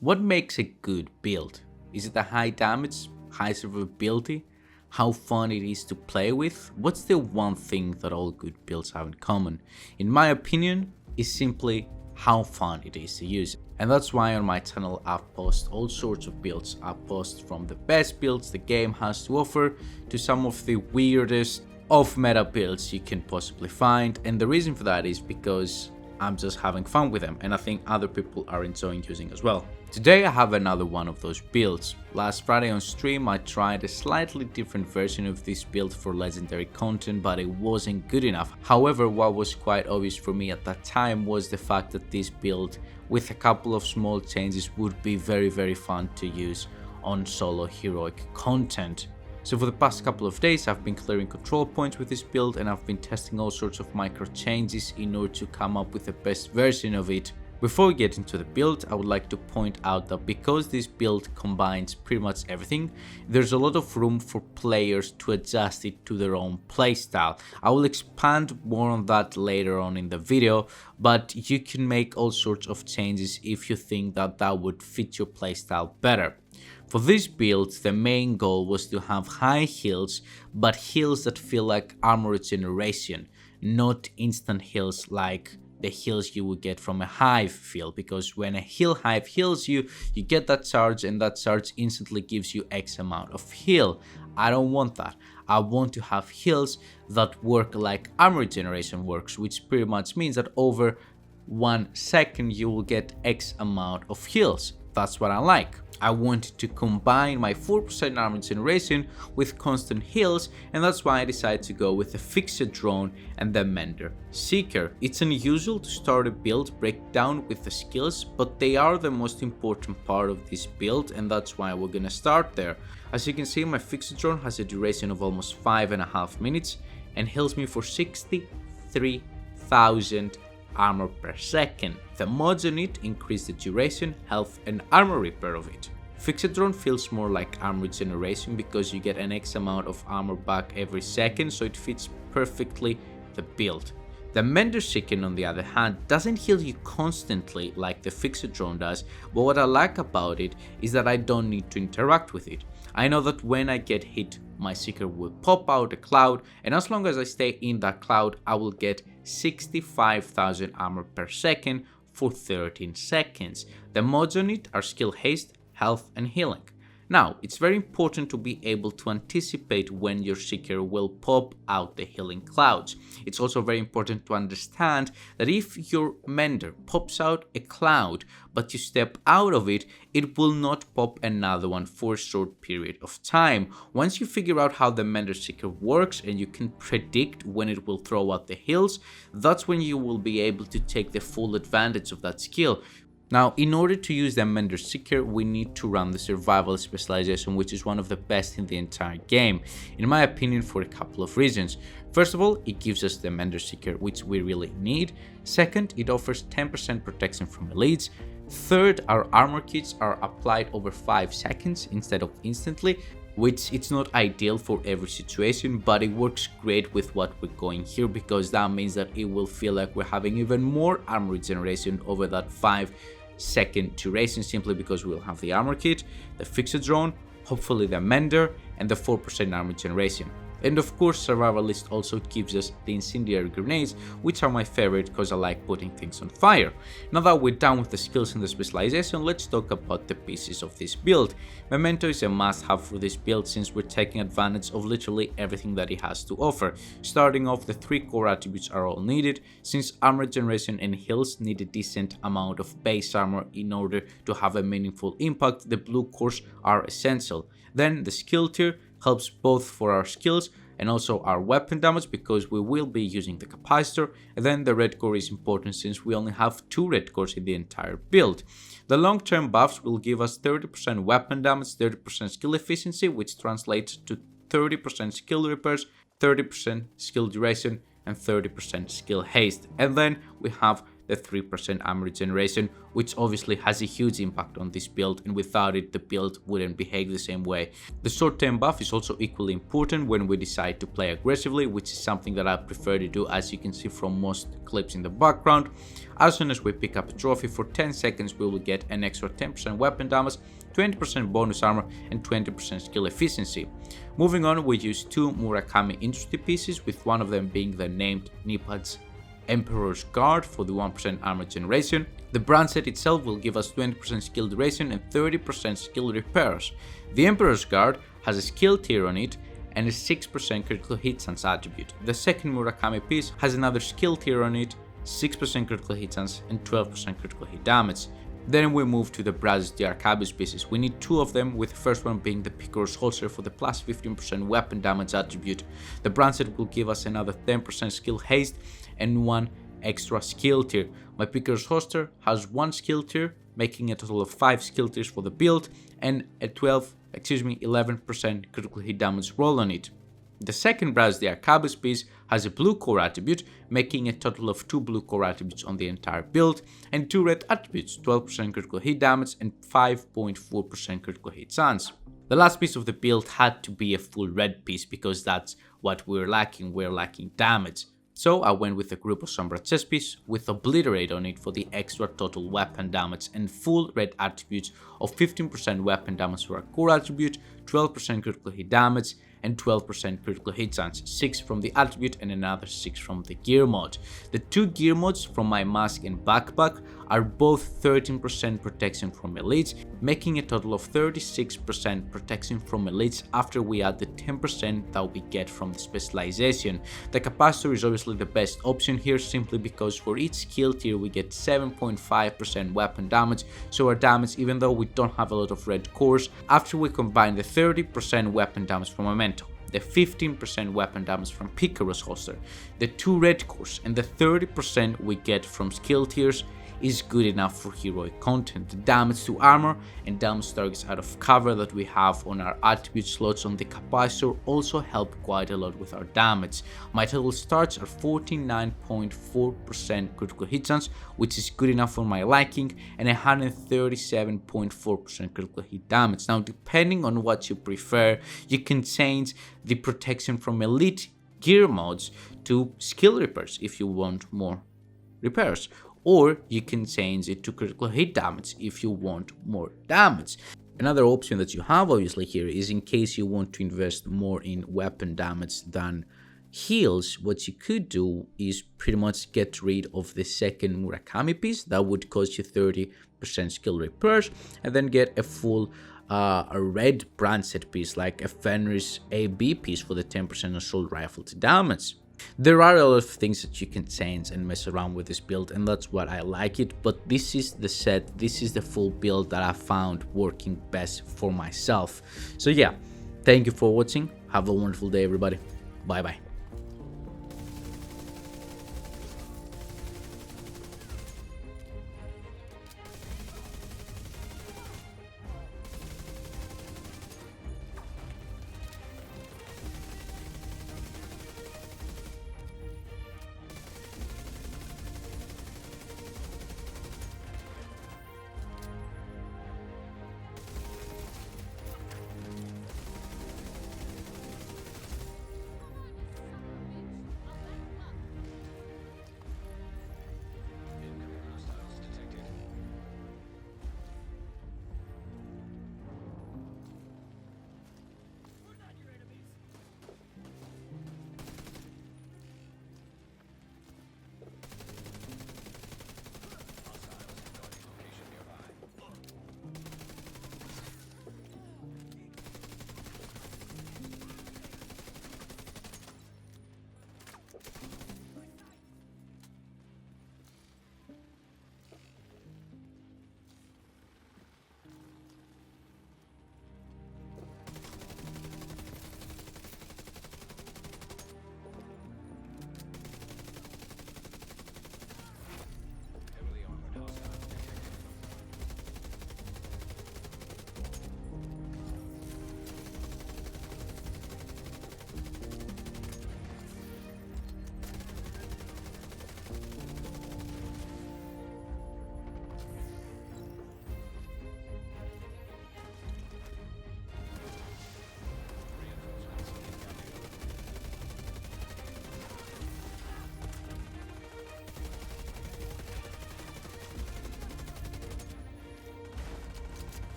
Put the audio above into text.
What makes a good build? Is it the high damage, high survivability, how fun it is to play with? What's the one thing that all good builds have in common? In my opinion, is simply how fun it is to use. And that's why on my channel I've posted all sorts of builds. I've posted from the best builds the game has to offer to some of the weirdest off-meta builds you can possibly find. And the reason for that is because I'm just having fun with them and I think other people are enjoying using as well. Today I have another one of those builds. Last Friday on stream I tried a slightly different version of this build for legendary content, but it wasn't good enough. However, what was quite obvious for me at that time was the fact that this build with a couple of small changes would be very fun to use on solo heroic content. So for the past couple of days I've been clearing control points with this build and I've been testing all sorts of micro changes in order to come up with the best version of it. Before we get into the build, I would like to point out that because this build combines pretty much everything, there's a lot of room for players to adjust it to their own playstyle. I will expand more on that later on in the video, but you can make all sorts of changes if you think that that would fit your playstyle better. For this build, the main goal was to have high heals, but heals that feel like armor regeneration, not instant heals like the heals you would get from a hive field, because when a heal hive heals you, you get that charge and that charge instantly gives you X amount of heal. I don't want that. I want to have heals that work like armor regeneration works, which pretty much means that over 1 second you will get X amount of heals. That's what I like. I wanted to combine my 4% armor generation with constant heals, and that's why I decided to go with the Fixer Drone and the Mender Seeker. It's unusual to start a build breakdown with the skills, but they are the most important part of this build, and that's why we're gonna start there. As you can see, my Fixer Drone has a duration of almost 5.5 minutes and heals me for 63,000 armor per second. The mods on it increase the duration, health and armor repair of it. Fixer Drone feels more like armor regeneration because you get an X amount of armor back every second, so it fits perfectly the build. The Mender Seeker on the other hand doesn't heal you constantly like the Fixer Drone does, but what I like about it is that I don't need to interact with it. I know that when I get hit, my Seeker will pop out a cloud, and as long as I stay in that cloud, I will get 65,000 armor per second for 13 seconds. The mods on it are skill haste, health and healing. Now, it's very important to be able to anticipate when your Seeker will pop out the healing clouds. It's also very important to understand that if your Mender pops out a cloud, but you step out of it, it will not pop another one for a short period of time. Once you figure out how the Mender Seeker works and you can predict when it will throw out the heals, that's when you will be able to take the full advantage of that skill. Now, in order to use the Mender Seeker, we need to run the Survivalist specialization, which is one of the best in the entire game, in my opinion, for a couple of reasons. First of all, it gives us the Mender Seeker, which we really need. Second, it offers 10% protection from elites. Third, our armor kits are applied over 5 seconds instead of instantly, which it's not ideal for every situation, but it works great with what we're going here because that means that it will feel like we're having even more armor regeneration over that 5-second duration, simply because we'll have the armor kit, the Fixer Drone, hopefully the Mender, and the 4% armor generation. And of course, Survivalist also gives us the incendiary grenades, which are my favorite because I like putting things on fire. Now that we're done with the skills and the specialization, let's talk about the pieces of this build. Memento is a must-have for this build since we're taking advantage of literally everything that it has to offer. Starting off, the 3 core attributes are all needed, since armor generation and heals need a decent amount of base armor in order to have a meaningful impact. The blue cores are essential. Then the skill tier helps both for our skills and also our weapon damage because we will be using the capacitor, and then the red core is important since we only have 2 red cores in the entire build. The long-term buffs will give us 30% weapon damage, 30% skill efficiency, which translates to 30% skill repairs, 30% skill duration and 30% skill haste, and then we have the 3% armor regeneration, which obviously has a huge impact on this build, and without it the build wouldn't behave the same way. The short term buff is also equally important when we decide to play aggressively, which is something that I prefer to do, as you can see from most clips in the background. As soon as we pick up a trophy, for 10 seconds we will get an extra 10% weapon damage, 20% bonus armor and 20% skill efficiency. Moving on, we use 2 Murakami industry pieces, with one of them being the named Nippad's Emperor's Guard for the 1% armor generation. The brand set itself will give us 20% skill duration and 30% skill repairs. The Emperor's Guard has a skill tier on it and a 6% critical hit chance attribute. The second Murakami piece has another skill tier on it, 6% critical hit chance and 12% critical hit damage. Then we move to the Brazos de Arcabius pieces. We need 2 of them, with the first one being the Picaro's Holster for the plus 15% weapon damage attribute. The brand set will give us another 10% skill haste and 1 extra skill tier. My Picaro's Holster has 1 skill tier, making a total of 5 skill tiers for the build, and a 11% critical hit damage roll on it. The second Brazos de Arcabius piece has a blue core attribute, making a total of 2 blue core attributes on the entire build, and 2 red attributes, 12% critical hit damage and 5.4% critical hit chance. The last piece of the build had to be a full red piece, because that's what we're lacking damage. So I went with a group of Sombra chest piece with Obliterate on it for the extra total weapon damage, and full red attributes of 15% weapon damage for our core attribute, 12% critical hit damage and 12% critical hit chance, 6 from the attribute and another 6 from the gear mod. The 2 gear mods from my mask and backpack are both 13% protection from elites, making a total of 36% protection from elites after we add the 10% that we get from the specialization. The capacitor is obviously the best option here, simply because for each skill tier we get 7.5% weapon damage, so our damage, even though we don't have a lot of red cores, after we combine the 30% weapon damage from Memento, the 15% weapon damage from Picaro's Holster, the 2 red cores and the 30% we get from skill tiers, is good enough for heroic content. The damage to armor and damage targets out of cover that we have on our attribute slots on the capacitor also help quite a lot with our damage. My total starts are 49.4% critical hit chance, which is good enough for my liking, and 137.4% critical hit damage. Now, depending on what you prefer, you can change the protection from elite gear mods to skill repairs if you want more repairs, or you can change it to critical hit damage if you want more damage. Another option that you have obviously here is, in case you want to invest more in weapon damage than heals, what you could do is pretty much get rid of the second Murakami piece that would cost you 30% skill repairs, and then get a full a red brand set piece like a Fenris AB piece for the 10% assault rifle to damage. There are a lot of things that you can change and mess around with this build, and that's what I like it, but this is the set, this is the full build that I found working best for myself. So yeah, thank you for watching, have a wonderful day everybody, bye bye.